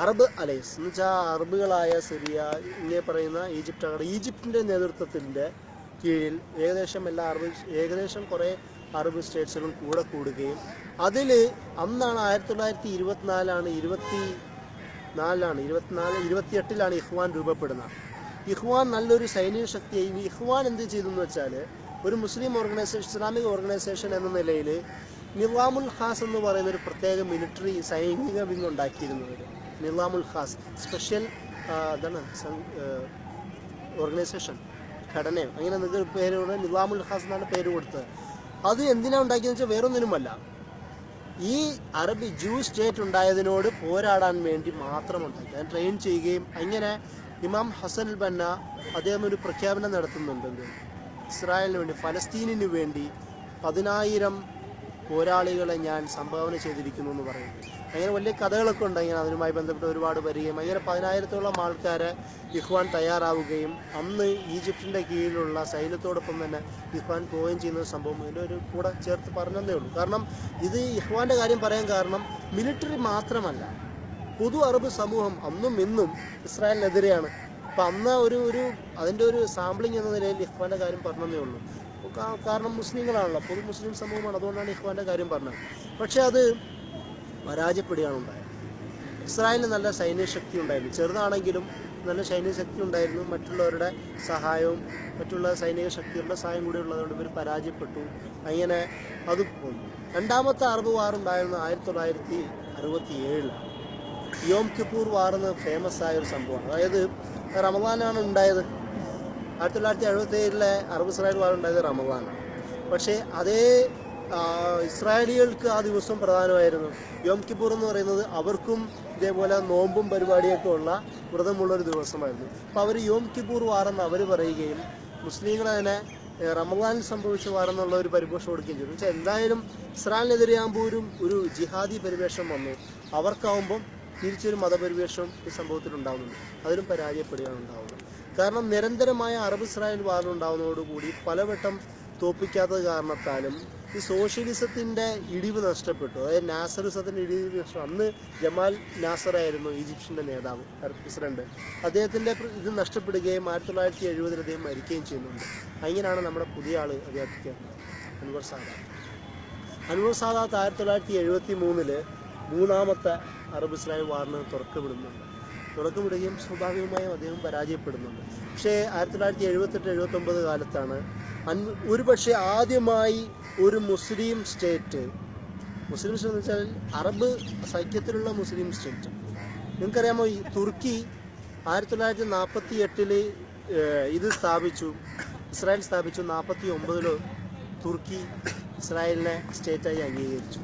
S1: അറബ് അലയൻസ് എന്ന് വെച്ചാൽ അറബുകളായ സിറിയ, ഇങ്ങനെ പറയുന്ന ഈജിപ്തിൻ്റെ നേതൃത്വത്തിൻ്റെ കീഴിൽ ഏകദേശം കുറേ അറബ് സ്റ്റേറ്റ്സുകളും കൂടെ കൂടുകയും അതിൽ അന്നാണ് 1928 ഇഖ്വാൻ രൂപപ്പെടുന്നത്. ഇഖ്വാൻ നല്ലൊരു സൈനിക ശക്തിയായി. ഇഖ്വാൻ എന്ത് ചെയ്തു എന്ന് വെച്ചാൽ, ഒരു മുസ്ലിം ഓർഗനൈസേഷൻ, ഇസ്ലാമിക് ഓർഗനൈസേഷൻ എന്ന നിലയിൽ നിളാമുൽ ഖാസ് എന്ന് പറയുന്ന ഒരു പ്രത്യേക മിലിറ്ററി സൈനിക വിങ് ഉണ്ടാക്കിയിരുന്നത്. നിളാമുൽ ഖാസ് സ്പെഷ്യൽ ഓർഗനൈസേഷൻ, ഘടനയോ അങ്ങനെ എന്തൊക്കെ പേരോട് നിളാമുൽ ഖാസ് എന്നാണ് പേര് കൊടുത്തത്. അത് എന്തിനാണ് ഉണ്ടാക്കിയെന്ന് വെച്ചാൽ വേറൊന്നിനുമല്ല, ഈ ജൂ സ്റ്റേറ്റ് ഉണ്ടായതിനോട് പോരാടാൻ വേണ്ടി മാത്രം ഉണ്ടാക്കി. അത് ട്രെയിൻ ചെയ്യുകയും അങ്ങനെ ഇമാം ഹസൻ അൽ ബന്ന അദ്ദേഹം ഒരു പ്രഖ്യാപനം നടത്തുന്നുണ്ട്, ഇസ്രായേലിന് വേണ്ടി, ഫലസ്തീനിന് വേണ്ടി 10,000 പോരാളികളെ ഞാൻ സംഭാവന ചെയ്തിരിക്കുന്നു എന്ന് പറയുന്നത്. അങ്ങനെ വലിയ കഥകളൊക്കെ ഉണ്ട്. അങ്ങനെ അതിനുമായി ബന്ധപ്പെട്ട് ഒരുപാട് വരികയും അങ്ങനെ 10,000-ഓളം ആൾക്കാരെ ഇഖ്വാൻ തയ്യാറാവുകയും അന്ന് ഈജിപ്തിൻ്റെ കീഴിലുള്ള സൈന്യത്തോടൊപ്പം തന്നെ ഇഖ്വാൻ പോവുകയും ചെയ്യുന്ന സംഭവം ഇതിൻ്റെ ഒരു കൂടെ ചേർത്ത് പറഞ്ഞതേ ഉള്ളൂ. കാരണം ഇത് ഇഖ്വാൻ്റെ കാര്യം പറയാൻ കാരണം മിലിറ്ററി മാത്രമല്ല, പൊതു അറബ് സമൂഹം അന്നും ഇന്നും ഇസ്രായേലിനെതിരെയാണ്. അപ്പം അന്ന് അതിൻ്റെ ഒരു സാമ്പിളിംഗ് എന്ന നിലയിൽ ഇഖ്വാൻ്റെ കാര്യം പറഞ്ഞതേ ഉള്ളൂ. കാരണം മുസ്ലിങ്ങളാണല്ലോ, പൊതു മുസ്ലിം സമൂഹമാണ്, അതുകൊണ്ടാണ് ഇഖ്വാൻ്റെ കാര്യം പറഞ്ഞത്. പക്ഷേ അത് പരാജയപ്പെടുകയാണ് ഉണ്ടായത്. ഇസ്രായേലിന് നല്ല സൈന്യശക്തി ഉണ്ടായിരുന്നു, ചെറുതാണെങ്കിലും നല്ല സൈന്യശക്തി ഉണ്ടായിരുന്നു. മറ്റുള്ളവരുടെ സഹായവും മറ്റുള്ള സൈനിക ശക്തികളുടെ സഹായം കൂടി ഉള്ളതുകൊണ്ട് ഇവർ പരാജയപ്പെട്ടു. അങ്ങനെ അത് പോയി. രണ്ടാമത്തെ അറബ് വാർ ഉണ്ടായിരുന്ന 1967 യോം കിപ്പൂർ വാർ എന്ന് ഫേമസ് ആയ ഒരു സംഭവമാണ്. അതായത് റമദാനാണ് ഉണ്ടായത്. 1977 അറബ്-ഇസ്രായേൽ വാർ ഉണ്ടായത് റമദാനാണ്. പക്ഷേ അതേ ഇസ്രായേലികൾക്ക് ആ ദിവസം പ്രധാനമായിരുന്നു. യോം കിപ്പൂർ എന്ന് പറയുന്നത് അവർക്കും ഇതേപോലെ നോമ്പും പരിപാടിയൊക്കെ ഉള്ള വ്രതമുള്ളൊരു ദിവസമായിരുന്നു. അപ്പോൾ അവർ യോം കിപ്പൂർ വാറെന്ന് അവർ പറയുകയും മുസ്ലിങ്ങൾ അതിനെ റമദാനിൽ സംഭവിച്ച വാറെന്നുള്ള ഒരു പരിഭാഷ കൊടുക്കുകയും ചെയ്തു. പക്ഷേ എന്തായാലും ഇസ്രായേലിനെതിരെയാകുമ്പോൾ ഒരു ജിഹാദി പരിവേഷം വന്നു. അവർക്കാവുമ്പം തിരിച്ചൊരു മതപരിവേഷം ഈ സംഭവത്തിൽ ഉണ്ടാകുന്നുണ്ട്. അതിലും പരാജയപ്പെടുകയാണ് ഉണ്ടാവുന്നത്. കാരണം നിരന്തരമായ അറബ്-ഇസ്രായേൽ വാറുണ്ടാവുന്നതോടുകൂടി പലവട്ടം തോൽപ്പിക്കാത്തത് കാരണത്താലും ഈ സോഷ്യലിസത്തിൻ്റെ ഇടിവ് നഷ്ടപ്പെട്ടു. അതായത് നാസറിസത്തിൻ്റെ ഇടിവ് നഷ്ടപ്പെട്ടു. അന്ന് ജമാൽ നാസറായിരുന്നു ഈജിപ്ഷ്യൻ്റെ നേതാവ്, പ്രസിഡന്റ്. അദ്ദേഹത്തിൻ്റെ ഇത് നഷ്ടപ്പെടുകയും 1970 അദ്ദേഹം മരിക്കുകയും ചെയ്യുന്നുണ്ട്. അങ്ങനെയാണ് നമ്മുടെ പുതിയ ആൾ അദ്ദേഹത്തിന് അൻവർ സാദാത്ത്. 1973 മൂന്നാമത്തെ അറബ്-ഇസ്രായേൽ വാറിന് തുടക്കമിടുകയും സ്വാഭാവികമായും അദ്ദേഹം പരാജയപ്പെടുന്നുണ്ട്. പക്ഷേ 1978-79 കാലത്താണ് ഒരുപക്ഷെ ആദ്യമായി ഒരു മുസ്ലിം സ്റ്റേറ്റ് എന്ന് വെച്ചാൽ അറബ് സഖ്യത്തിലുള്ള മുസ്ലിം സ്റ്റേറ്റ്. നിങ്ങൾക്കറിയാമോ, ഈ തുർക്കി 1948 ഇത് സ്ഥാപിച്ചു, ഇസ്രായേൽ സ്ഥാപിച്ചു. 49 തുർക്കി ഇസ്രായേലിനെ സ്റ്റേറ്റായി അംഗീകരിച്ചു.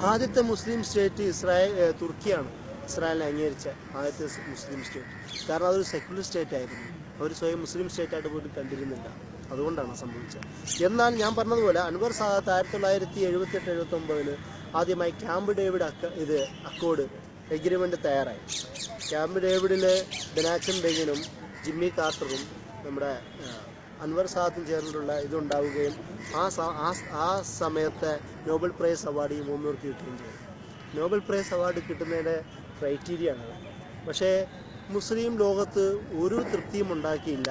S1: ആദ്യത്തെ മുസ്ലിം സ്റ്റേറ്റ് തുർക്കിയാണ് ഇസ്രായേലിനെ അംഗീകരിച്ച ആദ്യത്തെ മുസ്ലിം സ്റ്റേറ്റ്. കാരണം അതൊരു സെക്യുലർ സ്റ്റേറ്റ് ആയിരുന്നു. അവർ സ്വയം മുസ്ലിം സ്റ്റേറ്റായിട്ട് പോലും കണ്ടിരുന്നില്ല. അതുകൊണ്ടാണ് സംഭവിച്ചത്. എന്നാൽ ഞാൻ പറഞ്ഞതുപോലെ അൻവർ സാദാത്ത് 1978-79 ആദ്യമായി ക്യാമ്പ് ഡേവിഡ് അക്കോർഡ് എഗ്രിമെൻ്റ് തയ്യാറായി. ക്യാമ്പ് ഡേവിഡിൽ ബെനാച്ചൻ ബെഗിനും ജിമ്മി കാർട്ടറും നമ്മുടെ അൻവർ സാദത്തും ചേർന്നിട്ടുള്ള ഇതുണ്ടാവുകയും ആ സമയത്തെ നോബൽ പ്രൈസ് അവാർഡ് ഈ 3 പേർക്ക് കിട്ടുകയും ചെയ്തു. നോബൽ പ്രൈസ് അവാർഡ് കിട്ടുന്നതിൻ്റെ ക്രൈറ്റീരിയ ആണ്. പക്ഷേ മുസ്ലിം ലോകത്ത് ഒരു തൃപ്തിയും ഉണ്ടാക്കിയില്ല.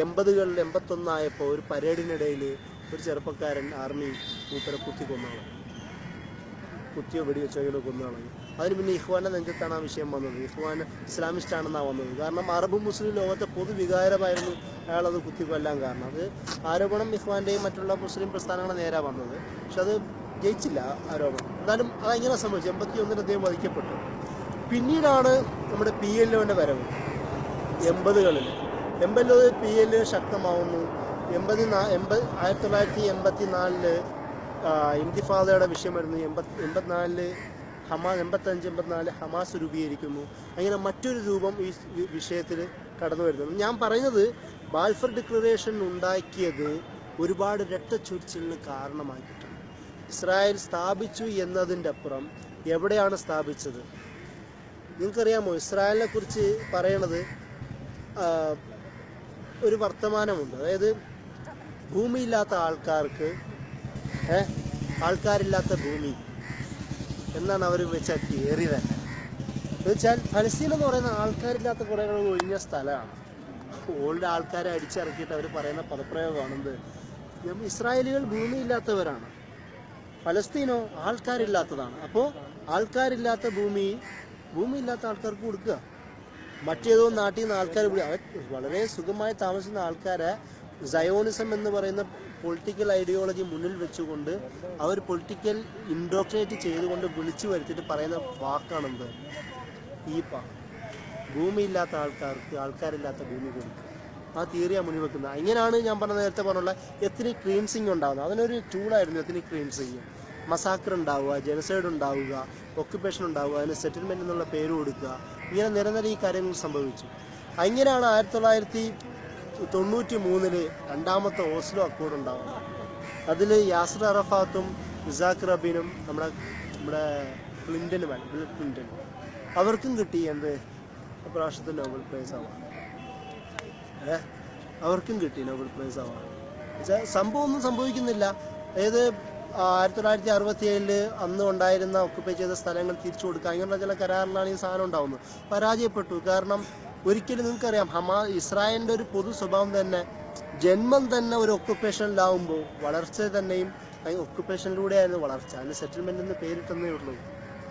S1: 80കളിൽ 81 ഒരു പരേഡിനിടയിൽ ഒരു ചെറുപ്പക്കാരൻ ആർമി മൂപ്പരെ കുത്തിയോ വെടിവെച്ചോ കൊന്നുകളഞ്ഞു. അതിന് പിന്നെ ഇഖ്വാൻ്റെ നെഞ്ചത്താണ് ആ വിഷയം വന്നത്. ഇഖ്വാൻ ഇസ്ലാമിസ്റ്റ് ആണെന്നാണ് വന്നത്. കാരണം അറബ് മുസ്ലിം ലോകത്തെ പൊതുവികാരമായിരുന്നു അയാളത് കുത്തിക്കൊല്ലാൻ കാരണം. അത് ആരോപണം ഇഖ്വാൻ്റെയും മറ്റുള്ള മുസ്ലിം പ്രസ്ഥാനങ്ങളുടെ നേരെ വന്നത്. പക്ഷെ അത് ജയിച്ചില്ല ആരോപണം. എന്നാലും അതെങ്ങനെ സംഭവിച്ചു? 81 അദ്ദേഹം വധിക്കപ്പെട്ടു. പിന്നീടാണ് നമ്മുടെ PLOൻ്റെ വരവ്. 80കളിൽ PLO ശക്തമാവുന്നു. 1984 ഇന്തിഫാദയുടെ വിഷയം വരുന്നു. 85 ഹമാസ് രൂപീകരിക്കുന്നു. അങ്ങനെ മറ്റൊരു രൂപം ഈ വിഷയത്തിൽ കടന്നു വരുന്നു. ഞാൻ പറയുന്നത് ബാൽഫർ ഡിക്ലറേഷൻ ഉണ്ടാക്കിയത് ഒരുപാട് രക്തച്ചൊരിച്ചിലിന് കാരണമാക്കിയിട്ടുണ്ട്. ഇസ്രായേൽ സ്ഥാപിച്ചു എന്നതിൻ്റെ അപ്പുറം എവിടെയാണ് സ്ഥാപിച്ചത്? നിങ്ങൾക്കറിയാമോ? ഇസ്രായേലിനെ കുറിച്ച് പറയണത് ഒരു വർത്തമാനമുണ്ട്. അതായത് ഭൂമിയില്ലാത്ത ആൾക്കാരില്ലാത്ത ഭൂമി എന്നാണ് അവർ വെച്ചാൽ കയറി തന്നെ. എന്നുവെച്ചാൽ ഫലസ്തീൻ എന്ന് പറയുന്ന ആൾക്കാരില്ലാത്ത കുറേ ഒഴിഞ്ഞ സ്ഥലമാണ്. ഓൾഡ് ആൾക്കാരെ അടിച്ചിറക്കിയിട്ട് അവർ പറയുന്ന പദപ്രയോഗമാണെന്ത്? ഇസ്രായേലികൾ ഭൂമിയില്ലാത്തവരാണ്, ഫലസ്തീനോ ആൾക്കാരില്ലാത്തതാണ്. അപ്പോൾ ആൾക്കാരില്ലാത്ത ഭൂമിയില്ലാത്ത ആൾക്കാർക്ക് കൊടുക്കുക. മറ്റേതോ നാട്ടിൽ നിന്ന് ആൾക്കാർ വളരെ സുഖമായി താമസിക്കുന്ന ആൾക്കാരെ സയോണിസം എന്ന് പറയുന്ന പൊളിറ്റിക്കൽ ഐഡിയോളജി മുന്നിൽ വെച്ചുകൊണ്ട് അവർ പൊളിറ്റിക്കൽ ഇൻഡോക്ട്രിനേറ്റ് ചെയ്തുകൊണ്ട് വിളിച്ചു വരുത്തിയിട്ട് പറയുന്ന വാക്കാണെന്ത്? ഭൂമിയില്ലാത്ത ആൾക്കാരില്ലാത്ത ഭൂമി കൊടുക്കുക. ആ തിയറിയാണ് മുന്നിൽ വെക്കുന്നത്. ഇങ്ങനെയാണ് ഞാൻ നേരത്തെ പറഞ്ഞുള്ള എത്നിക് ക്ലീൻസിങ് ഉണ്ടാകുന്നത്. അതിനൊരു ടൂളായിരുന്നു എത്നിക് ക്ലീൻസിങ്. മസാക്കർ ഉണ്ടാവുക, ജനസൈഡ് ഉണ്ടാവുക, ഓക്യുപ്പേഷൻ ഉണ്ടാവുക, അതിന് സെറ്റിൽമെൻറ്റ് എന്നുള്ള പേര് കൊടുക്കുക. ഇങ്ങനെ നിരന്തരം ഈ കാര്യങ്ങൾ സംഭവിച്ചു. അങ്ങനെയാണ് 1993 രണ്ടാമത്തെ ഓസ്ലോ അക്കോർഡ് ഉണ്ടാവുന്നത്. അതിൽ യാസർ അറഫാത്തും ഇസാഖ് റബീനും നമ്മുടെ ബിൽ ക്ലിൻ്റനും അവർക്കും കിട്ടി പ്രാവശ്യത്തെ നോബൽ പ്രൈസ് അവാർഡ്. അവർക്കും കിട്ടി നോബൽ പ്രൈസ് അവാർഡ്. സംഭവം ഒന്നും സംഭവിക്കുന്നില്ല. അതായത് 1967 അന്ന് ഉണ്ടായിരുന്ന ഒക്കുപ്പൈ ചെയ്ത സ്ഥലങ്ങൾ തിരിച്ചു കൊടുക്കുക, അങ്ങനെയുള്ള ചില കരാറിലാണ് ഈ സാധനം ഉണ്ടാവുന്നത്. പരാജയപ്പെട്ടു. കാരണം ഒരിക്കലും നിങ്ങൾക്കറിയാം, ഇസ്രായേലിൻ്റെ ഒരു പൊതു സ്വഭാവം തന്നെ ജന്മം തന്നെ ഒരു ഒക്കുപ്പേഷനിലാവുമ്പോൾ വളർച്ച തന്നെയും ഒക്കുപ്പേഷനിലൂടെയായിരുന്നു വളർച്ച. അതിന് സെറ്റിൽമെൻ്റ് എന്ന് പേരിട്ടെന്നേ ഉള്ളൂ.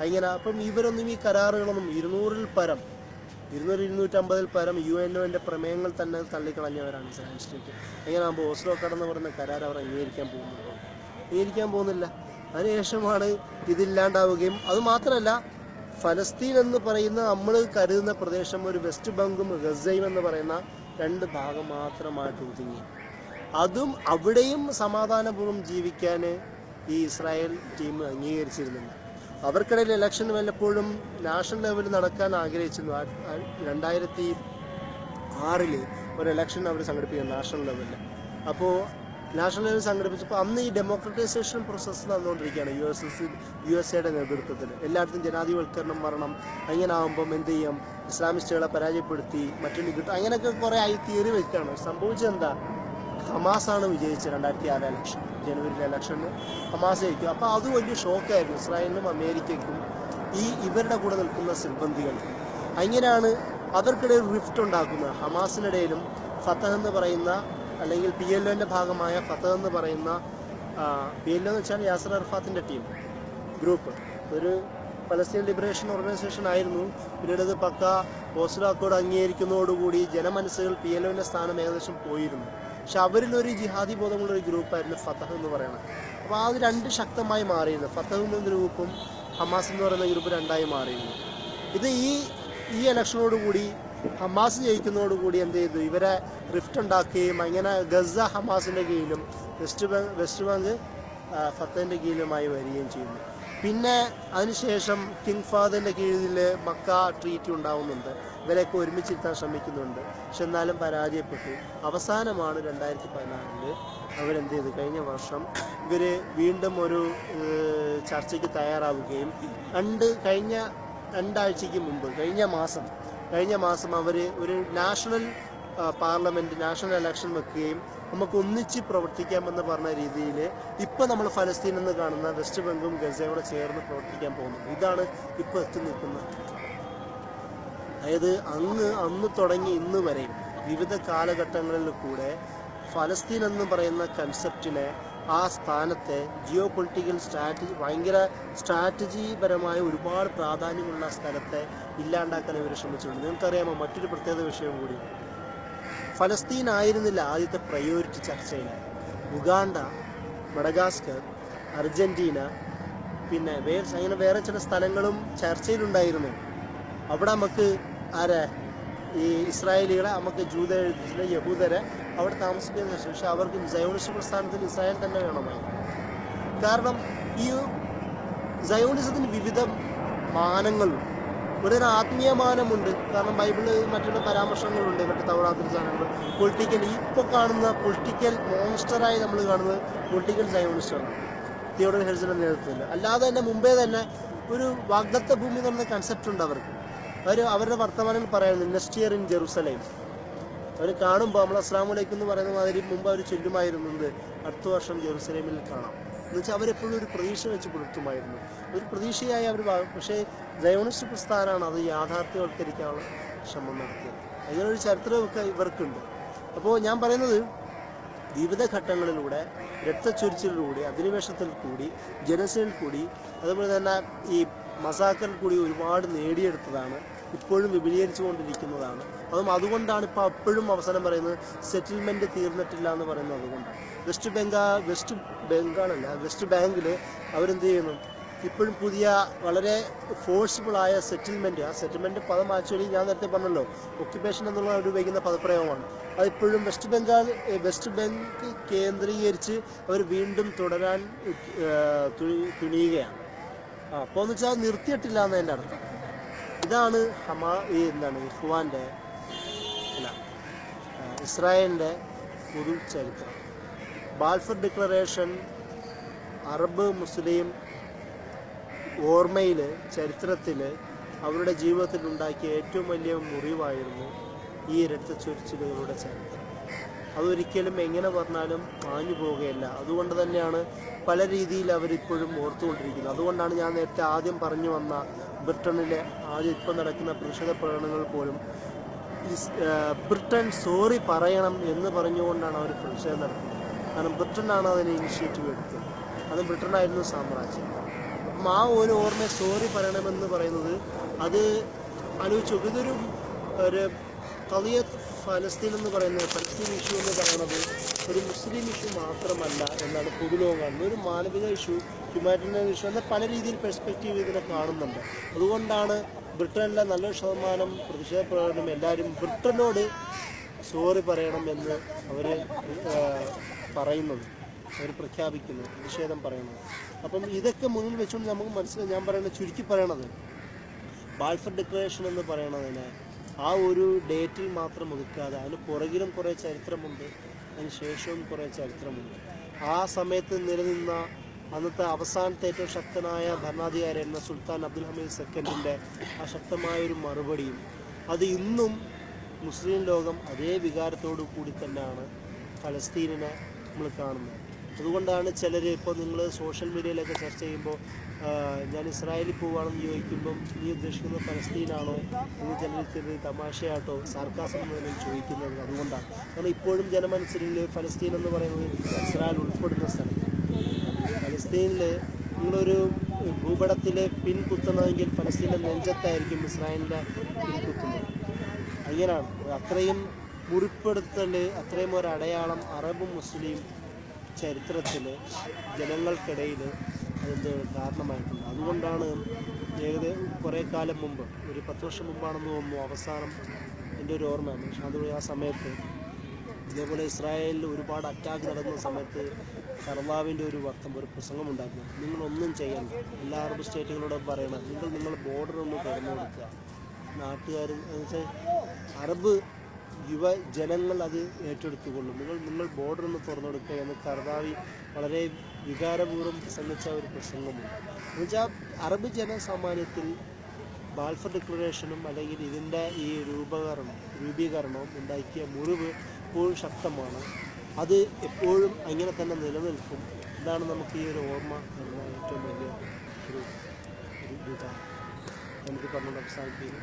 S1: അങ്ങനെ അപ്പം ഇവരൊന്നും ഈ കരാറുകളൊന്നും 200-250 പരം UNOൻ്റെ പ്രമേയങ്ങൾ തന്നെ തള്ളിക്കളഞ്ഞവരാണ് ഇസ്രായേൽ സ്റ്റേറ്റ്. അങ്ങനെ ആകുമ്പോൾ ഓസ്ലോ കടന്ന് പറയുന്ന കരാർ അവർ അംഗീകരിക്കാൻ പോകുന്നില്ല. അതിനുശേഷമാണ് ഇതില്ലാണ്ടാവുകയും അതുമാത്രമല്ല ഫലസ്തീൻ എന്ന് പറയുന്ന നമ്മൾ കരുതുന്ന പ്രദേശം ഒരു വെസ്റ്റ് ബാങ്കും ഗസയും എന്ന് പറയുന്ന 2 ഭാഗം മാത്രമായിട്ട് ഒതുങ്ങി. അതും അവിടെയും സമാധാനപൂർവ്വം ജീവിക്കാൻ ഈ ഇസ്രായേൽ ടീം അംഗീകരിച്ചിരുന്നില്ല. അവർക്കിടയിൽ ഇലക്ഷൻ വല്ലപ്പോഴും നാഷണൽ ലെവലിൽ നടക്കാൻ ആഗ്രഹിച്ചിരുന്നു. 2006 ഒരു ഇലക്ഷൻ അവർ സംഘടിപ്പിക്കുന്നു നാഷണൽ ലെവലിൽ. അപ്പോൾ നാഷണൽ ലെവൽ സംഘടിപ്പിച്ചപ്പോൾ അന്ന് ഈ ഡെമോക്രറ്റൈസേഷൻ പ്രോസസ്സ് നടന്നുകൊണ്ടിരിക്കുകയാണ് USA നേതൃത്വത്തിൽ. എല്ലായിടത്തും ജനാധിപത്യവൽക്കരണം വരണം. അങ്ങനെ ആകുമ്പം എന്ത് ചെയ്യും? ഇസ്ലാമിസ്റ്റുകളെ പരാജയപ്പെടുത്തി മറ്റൊരു കിട്ടും. അങ്ങനെയൊക്കെ കുറേ ആയി തിയറി വെക്കുകയാണ്. സംഭവിച്ചെന്താ? ഹമാസാണ് വിജയിച്ചത് 2006 ഇലക്ഷൻ. ജനുവരിയിലെ ഇലക്ഷന് ഹമാസ് ജയിക്കും. അപ്പോൾ അത് വലിയ ഷോക്കായിരുന്നു ഇസ്രായേലിനും അമേരിക്കയ്ക്കും ഇവരുടെ കൂടെ നിൽക്കുന്ന സിബന്ധികൾക്കും. അങ്ങനെയാണ് അവർക്കിടയിൽ റിഫ്റ്റ് ഉണ്ടാക്കുന്നത്. ഹമാസിനിടയിലും ഫത്തഹ് എന്ന് പറയുന്ന അല്ലെങ്കിൽ PLOൻ്റെ ഭാഗമായ ഫത്തഹ് എന്ന് പറയുന്ന PLO എന്ന് വെച്ചാൽ യാസർ അറഫാത്തിൻ്റെ ടീം ഗ്രൂപ്പ് ഒരു പലസ്തീൻ ലിബറേഷൻ ഓർഗനൈസേഷൻ ആയിരുന്നു. പിന്നീട് അത് ഓസ്ലോ അക്കോർഡ് അംഗീകരിക്കുന്നതോടുകൂടി ജനമനസ്സുകൾ PLOൻ്റെ സ്ഥാനം ഏകദേശം പോയിരുന്നു. പക്ഷെ അവരിലൊരു ജിഹാദി ബോധമുള്ള ഒരു ഗ്രൂപ്പായിരുന്നു ഫത്തഹ് എന്ന് പറയുന്നത്. അപ്പോൾ അത് 2 ശക്തമായി മാറിയിരുന്നു. ഫത്തഹ് എന്ന ഗ്രൂപ്പും ഹമാസ് എന്ന് പറയുന്ന ഗ്രൂപ്പ് 2ആയി മാറിയിരുന്നു. ഇത് ഈ ഇലക്ഷനോടുകൂടി ഹമാസ് ജയിക്കുന്നതോടുകൂടി എന്ത് ചെയ്തു? ഇവരെ റിഫ്റ്റ് ഉണ്ടാക്കുകയും അങ്ങനെ ഗസ ഹമാസിൻ്റെ കീഴിലും വെസ്റ്റ് ബാങ്ക് ഫത്തഹിൻ്റെ കീഴിലുമായി വരികയും ചെയ്യുന്നു. പിന്നെ അതിനുശേഷം കിങ് ഫാദറിൻ്റെ കീഴിൽ മക്ക ട്രീറ്റി ഉണ്ടാവുന്നുണ്ട്. ഇവരെയൊക്കെ ഒരുമിച്ചിരുത്താൻ ശ്രമിക്കുന്നുണ്ട്. പക്ഷെ എന്നാലും പരാജയപ്പെട്ടു. അവസാനമാണ് 2014 അവരെന്ത് ചെയ്തു? കഴിഞ്ഞ വർഷം ഇവർ വീണ്ടും ഒരു ചർച്ചയ്ക്ക് തയ്യാറാവുകയും കഴിഞ്ഞ 2 ആഴ്ചയ്ക്ക് മുമ്പ് കഴിഞ്ഞ മാസം അവർ ഒരു നാഷണൽ പാർലമെൻറ്റ് നാഷണൽ ഇലക്ഷൻ വെക്കുകയും നമുക്ക് ഒന്നിച്ച് പ്രവർത്തിക്കാമെന്ന് പറഞ്ഞ രീതിയിൽ ഇപ്പോൾ നമ്മൾ ഫലസ്തീൻ എന്ന് കാണുന്ന വെസ്റ്റ് ബംഗും ഗസയും കൂടെ ചേർന്ന് പ്രവർത്തിക്കാൻ പോകുന്നു. ഇതാണ് ഇപ്പോൾ എത്തി നിൽക്കുന്നത്. അതായത് അന്ന് തുടങ്ങി ഇന്ന് വരെയും വിവിധ കാലഘട്ടങ്ങളിൽ കൂടെ ഫലസ്തീൻ എന്ന് പറയുന്ന കൺസെപ്റ്റിനെ, ആ സ്ഥാനത്തെ ജിയോ പൊളിറ്റിക്കൽ ഭയങ്കര സ്ട്രാറ്റജിപരമായ ഒരുപാട് പ്രാധാന്യമുള്ള സ്ഥലത്തെ ഇല്ലാണ്ടാക്കാൻ ഇവർ ശ്രമിച്ചിട്ടുണ്ട്. നിങ്ങൾക്കറിയാമോ മറ്റൊരു പ്രത്യേക വിഷയം കൂടി, ഫലസ്തീൻ ആയിരുന്നില്ല ആദ്യത്തെ പ്രയോറിറ്റി ചർച്ചയിൽ. ഉഗാണ്ട, മഡഗാസ്കർ, അർജന്റീന, പിന്നെ അങ്ങനെ വേറെ ചില സ്ഥലങ്ങളും ചർച്ചയിലുണ്ടായിരുന്നു. അവിടെ നമുക്ക് ഈ ഇസ്രായേലികളെ, നമുക്ക് ജൂതരെ, യഹൂദരെ അവിടെ താമസിക്കുന്ന ശേഷം അവർക്ക് സയോണിസ്റ്റ് പ്രസ്ഥാനത്തിൽ ഇസ്രായേൽ തന്നെ വേണമായിരുന്നു. കാരണം ഈ സയോണിസത്തിന് വിവിധ മാനങ്ങളുണ്ട്. ഒരു ആത്മീയ മാനമുണ്ട്, കാരണം ബൈബിള് മറ്റുള്ള പരാമർശങ്ങളുണ്ട്, മറ്റു തൗറാത്തിൽ സാധനങ്ങൾ. പൊളിറ്റിക്കൽ ഇപ്പോൾ കാണുന്ന പൊളിറ്റിക്കൽ മോൺസ്റ്ററായി നമ്മൾ കാണുന്നത് പൊളിറ്റിക്കൽ സയോണിസ്റ്റാണ്, തിയോഡർ ഹെർസലിന്റെ നേതൃത്വത്തിൽ. അല്ലാതെ തന്നെ മുമ്പേ തന്നെ ഒരു വാഗ്ദത്ത ഭൂമി എന്ന് പറയുന്ന കൺസെപ്റ്റ് ഉണ്ട് അവർക്ക്. അവരുടെ വർത്തമാനങ്ങൾ പറയുന്നത് നെക്സ്റ്റ് ഇയർ ഇൻ ജെറുസലേം. അവർ കാണുമ്പോൾ നമ്മൾ അസ്സലാമു അലൈക്കും എന്ന് പറയുന്ന മാതിരി മുമ്പ് അവർ ചൊല്ലുമായിരുന്നത് അടുത്ത വർഷം ജെറുസലേമിൽ കാണാം എന്ന് വെച്ചാൽ അവരെപ്പോഴും ഒരു പ്രതീക്ഷ വെച്ച് പുലർത്തുമായിരുന്നു. ഒരു പ്രതീക്ഷയായി അവർ. പക്ഷേ സയോണിസ്റ്റ് പ്രസ്ഥാനമാണ് അത് യാഥാർത്ഥ്യവൽക്കരിക്കാനുള്ള ശ്രമം നടത്തിയത്. അങ്ങനൊരു ചരിത്രമൊക്കെ ഇവർക്കുണ്ട്. അപ്പോൾ ഞാൻ പറയുന്നത് വിവിധ ഘട്ടങ്ങളിലൂടെ, രക്തച്ചൊരിച്ചിലൂടെ, അധിനിവേശത്തിൽ കൂടി, ജനസയിൽ കൂടി, അതുപോലെ തന്നെ ഈ മസാക്കറിൽ കൂടി ഒരുപാട് നേടിയെടുത്തതാണ്. ഇപ്പോഴും വിപുലീകരിച്ചു കൊണ്ടിരിക്കുന്നതാണ്. അതുകൊണ്ടാണ് ഇപ്പോൾ അപ്പോഴും അവസാനം പറയുന്നത് സെറ്റിൽമെൻറ്റ് തീർന്നിട്ടില്ല എന്ന് പറയുന്നത്. അതുകൊണ്ടാണ് വെസ്റ്റ് ബാങ്കിൽ അവരെന്ത് ചെയ്യുന്നു, ഇപ്പോഴും പുതിയ വളരെ ഫോഴ്സിബിളായ സെറ്റിൽമെൻറ്റ്. ആ സെറ്റിൽമെൻറ്റ് പദം ആക്ച്വലി ഞാൻ നേരത്തെ പറഞ്ഞല്ലോ, ഒക്യുപ്പേഷൻ എന്നുള്ള ഒരു ഉപയോഗിക്കുന്ന പദപ്രയോഗമാണ്. അതിപ്പോഴും വെസ്റ്റ് ബാങ്ക് കേന്ദ്രീകരിച്ച് അവർ വീണ്ടും തുടരാൻ തുനിയുകയാണ്. അപ്പോൾ എന്ന് വെച്ചാൽ നിർത്തിയിട്ടില്ല എന്നതിൻ്റെ അർത്ഥം. ഇതാണ് ഇഖ്വാൻ്റെ ഇസ്രായേലിൻ്റെ പൊതു ചരിത്രം. ബാൽഫർ ഡിക്ലറേഷൻ അറബ് മുസ്ലിം ഓർമ്മയിൽ, ചരിത്രത്തിൽ, അവരുടെ ജീവിതത്തിൽ ഉണ്ടാക്കിയ ഏറ്റവും വലിയ മുറിവായിരുന്നു ഈ രക്തച്ചൊരിച്ചിലുകളുടെ ചരിത്രം. അതൊരിക്കലും എങ്ങനെ പറഞ്ഞാലും മാഞ്ഞു പോവുകയില്ല. അതുകൊണ്ട് തന്നെയാണ് പല രീതിയിൽ അവരിപ്പോഴും ഓർത്തുകൊണ്ടിരിക്കുന്നത്. അതുകൊണ്ടാണ് ഞാൻ നേരത്തെ ആദ്യം പറഞ്ഞു വന്ന ബ്രിട്ടനിലെ ഇപ്പം നടക്കുന്ന പ്രതിഷേധ പ്രകടനങ്ങൾ പോലും ബ്രിട്ടൻ സോറി പറയണം എന്ന് പറഞ്ഞുകൊണ്ടാണ് അവർ പ്രതിഷേധം നടത്തുന്നത്. കാരണം ബ്രിട്ടനാണ് അതിന് ഇനിഷ്യേറ്റീവ് എടുത്തത്. അത് ബ്രിട്ടനായിരുന്നു സാമ്രാജ്യം. അപ്പം ആ ഒരു ഓർമ്മ സോറി പറയണമെന്ന് പറയുന്നത്, അത് ആലോചിച്ചു. ഇതൊരു ഖളിയത്ത് ഫലസ്തീൻ എന്ന് പറയുന്നത്, ഫലസ്തീൻ ഇഷ്യൂ എന്ന് പറയുന്നത് ഒരു മുസ്ലിം ഇഷ്യൂ മാത്രമല്ല എന്നാണ് പൊതുലോകം കാണുന്നത്. ഒരു മാനവിക ഇഷ്യൂ, ഹ്യൂമാനിറ്റേറിയൻ ഇഷ്യൂ എന്ന പല രീതിയിൽ പെർസ്പെക്റ്റീവ് ഇതിനെ കാണുന്നുണ്ട്. അതുകൊണ്ടാണ് ബ്രിട്ടനിലെ നല്ലൊരു ശതമാനം പ്രതിഷേധ പ്രകടനം എല്ലാവരും ബ്രിട്ടനോട് സോറി പറയണം എന്ന് അവർ പറയുന്നത്, അവർ പ്രഖ്യാപിക്കുന്നത്, നിഷേധം പറയുന്നത്. അപ്പം ഇതൊക്കെ മുന്നിൽ വെച്ചുകൊണ്ട് നമുക്ക് മനസ്സിലായി. ഞാൻ പറയുന്നത്, ചുരുക്കി പറയണത്, ബാൽഫർ ഡിക്ലറേഷൻ എന്ന് പറയണതിന് ആ ഒരു ഡേറ്റിൽ മാത്രം ഒതുക്കാതെ അതിന് പുറകിലും കുറേ ചരിത്രമുണ്ട്, അതിന് ശേഷവും കുറേ ചരിത്രമുണ്ട്. ആ സമയത്ത് നിലനിന്ന അന്നത്തെ അവസാനത്തെ ഏറ്റവും ശക്തനായ ഭരണാധികാരിയായിരുന്ന സുൽത്താൻ അബ്ദുൽ ഹമീദ് സെക്കൻഡിൻ്റെ ആ ശക്തമായൊരു മറുപടിയും, അത് ഇന്നും മുസ്ലിം ലോകം അതേ വികാരത്തോടു കൂടി തന്നെയാണ് ഫലസ്തീനിനെ നമ്മൾ കാണുന്നത്. അതുകൊണ്ടാണ് ചിലർ ഇപ്പോൾ നിങ്ങൾ സോഷ്യൽ മീഡിയയിലൊക്കെ ചർച്ച ചെയ്യുമ്പോൾ ഞാൻ ഇസ്രായേലിൽ പോവുകയാണെന്ന് ചോദിക്കുമ്പം നീ ഉദ്ദേശിക്കുന്നത് ഫലസ്തീനാണോ എന്ന് ചിലർ തമാശയായിട്ടോ സാർക്കാസം എന്നതിലും ചോദിക്കുന്നത്. അതുകൊണ്ടാണ്. കാരണം ഇപ്പോഴും ജനമനസ്സിൽ ഫലസ്തീൻ എന്ന് പറയുന്നത് ഇസ്രായേൽ ഉൾപ്പെടുന്ന സ്ഥലം. ഫലസ്തീനിൽ നിങ്ങളൊരു ഭൂപടത്തിൽ പിൻ കുത്തണമെങ്കിൽ ഫലസ്തീൻ്റെ നെഞ്ചത്തായിരിക്കും ഇസ്രായേലിൻ്റെ പിൻ കുത്തുന്നത്. അങ്ങനെയാണ്. അത്രയും മുറിപ്പെടുത്തൽ, അത്രയും ഒരു അടയാളം അറബ് മുസ്ലിം ചരിത്രത്തിൽ ജനങ്ങൾക്കിടയിൽ അതിൻ്റെ കാരണമായിട്ടുണ്ട്. അതുകൊണ്ടാണ് ഏകദേശം കുറേ കാലം മുമ്പ്, ഒരു 10 വർഷം മുമ്പാണെന്ന് തോന്നുന്നു, അവസാനം എൻ്റെ ഒരു ഓർമ്മയാണ്. പക്ഷേ അത് ആ സമയത്ത് ഇതേപോലെ ഇസ്രായേലിൽ ഒരുപാട് അറ്റാക്ക് നടക്കുന്ന സമയത്ത് കർവാവിൻ്റെ ഒരു പ്രസംഗം ഉണ്ടായിരുന്നു. നിങ്ങളൊന്നും ചെയ്യണ്ട, എല്ലാ അറബ് സ്റ്റേറ്റുകളോടും പറയണം, നിങ്ങൾ ബോർഡർ ഒന്ന് തുറന്നു കൊടുക്കുക. നാട്ടുകാർ എന്നുവെച്ചാൽ അറബ് യുവജനങ്ങൾ അത് ഏറ്റെടുത്തുകൊള്ളും. നിങ്ങൾ ബോർഡർ ഒന്ന് തുറന്നു കൊടുക്കുക എന്ന് കർദാവി വളരെ വികാരപൂർവ്വം പ്രസംഗിച്ച ഒരു പ്രസംഗമുണ്ട്. എന്നുവെച്ചാൽ അറബ് ജനസാമാന്യത്തിൽ ബാൽഫർ ഡിക്ലറേഷനും അല്ലെങ്കിൽ ഇതിൻ്റെ ഈ രൂപീകരണവും ഉണ്ടാക്കിയ മുറിവ് എപ്പോഴും ശക്തമാണ്. അത് എപ്പോഴും അങ്ങനെ തന്നെ നിലനിൽക്കും. ഇതാണ് നമുക്ക് ഈ ഒരു ഓർമ്മ തരുന്ന ഏറ്റവും വലിയ ഒരു ഇതാണ്. എനിക്ക് പറഞ്ഞുകൊണ്ട് അവസാനിപ്പിക്കുന്നു.